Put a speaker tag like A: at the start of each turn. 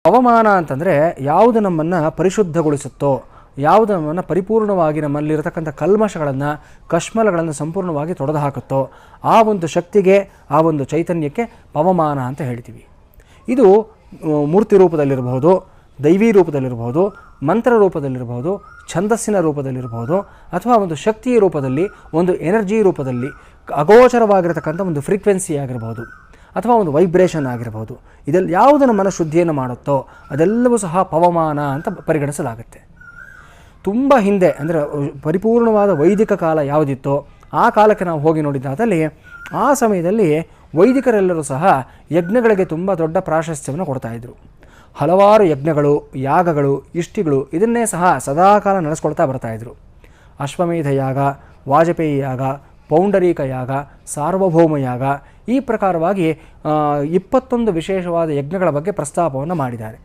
A: ಪವಮಾನ ಅಂತಂದರೆ ಯಾವುದು ನಮ್ಮನ್ನು ಪರಿಶುದ್ಧಗೊಳಿಸುತ್ತೋ, ಯಾವುದು ನಮ್ಮನ್ನು ಪರಿಪೂರ್ಣವಾಗಿ ನಮ್ಮಲ್ಲಿರತಕ್ಕಂಥ ಕಲ್ಮಶಗಳನ್ನು ಕಶ್ಮಲಗಳನ್ನು ಸಂಪೂರ್ಣವಾಗಿ ತೊಡೆದು ಹಾಕುತ್ತೋ ಆ ಒಂದು ಶಕ್ತಿಗೆ, ಆ ಒಂದು ಚೈತನ್ಯಕ್ಕೆ ಪವಮಾನ ಅಂತ ಹೇಳ್ತೀವಿ. ಇದು ಮೂರ್ತಿ ರೂಪದಲ್ಲಿರಬಹುದು, ದೈವಿ ರೂಪದಲ್ಲಿರಬಹುದು, ಮಂತ್ರ ರೂಪದಲ್ಲಿರಬಹುದು, ಛಂದಸ್ಸಿನ ರೂಪದಲ್ಲಿರಬಹುದು, ಅಥವಾ ಒಂದು ಶಕ್ತಿಯ ರೂಪದಲ್ಲಿ, ಒಂದು ಎನರ್ಜಿ ರೂಪದಲ್ಲಿ ಅಗೋಚರವಾಗಿರತಕ್ಕಂಥ ಒಂದು ಫ್ರೀಕ್ವೆನ್ಸಿ ಆಗಿರಬಹುದು, ಅಥವಾ ಒಂದು ವೈಬ್ರೇಷನ್ ಆಗಿರಬಹುದು. ಇದೆಲ್ಲ ಯಾವುದು ನಮ್ಮನ್ನು ಶುದ್ಧಿಯನ್ನು ಮಾಡುತ್ತೋ ಅದೆಲ್ಲವೂ ಸಹ ಪವಮಾನ ಅಂತ ಪರಿಗಣಿಸಲಾಗುತ್ತೆ. ತುಂಬ ಹಿಂದೆ ಅಂದರೆ ಪರಿಪೂರ್ಣವಾದ ವೈದಿಕ ಕಾಲ ಯಾವುದಿತ್ತೋ ಆ ಕಾಲಕ್ಕೆ ನಾವು ಹೋಗಿ ನೋಡಿದ್ದಾದಲ್ಲಿ ಆ ಸಮಯದಲ್ಲಿ ವೈದಿಕರೆಲ್ಲರೂ ಸಹ ಯಜ್ಞಗಳಿಗೆ ತುಂಬ ದೊಡ್ಡ ಪ್ರಾಶಸ್ತ್ಯವನ್ನು ಕೊಡ್ತಾಯಿದ್ರು. ಹಲವಾರು ಯಜ್ಞಗಳು, ಯಾಗಗಳು, ಇಷ್ಟಿಗಳು ಇದನ್ನೇ ಸಹ ಸದಾಕಾಲ ನಡೆಸ್ಕೊಳ್ತಾ ಬರ್ತಾಯಿದ್ರು. ಅಶ್ವಮೇಧ ಯಾಗ, ವಾಜಪೇಯಿ ಯಾಗ, ಪೌಂಡರೀಕ ಯಾಗ, ಸಾರ್ವಭೌಮ ಯಾಗ, ಈ ಪ್ರಕಾರವಾಗಿ 21 ವಿಶೇಷವಾದ ಯಜ್ಞಗಳ ಬಗ್ಗೆ ಪ್ರಸ್ತಾಪವನ್ನು ಮಾಡಿದ್ದಾರೆ.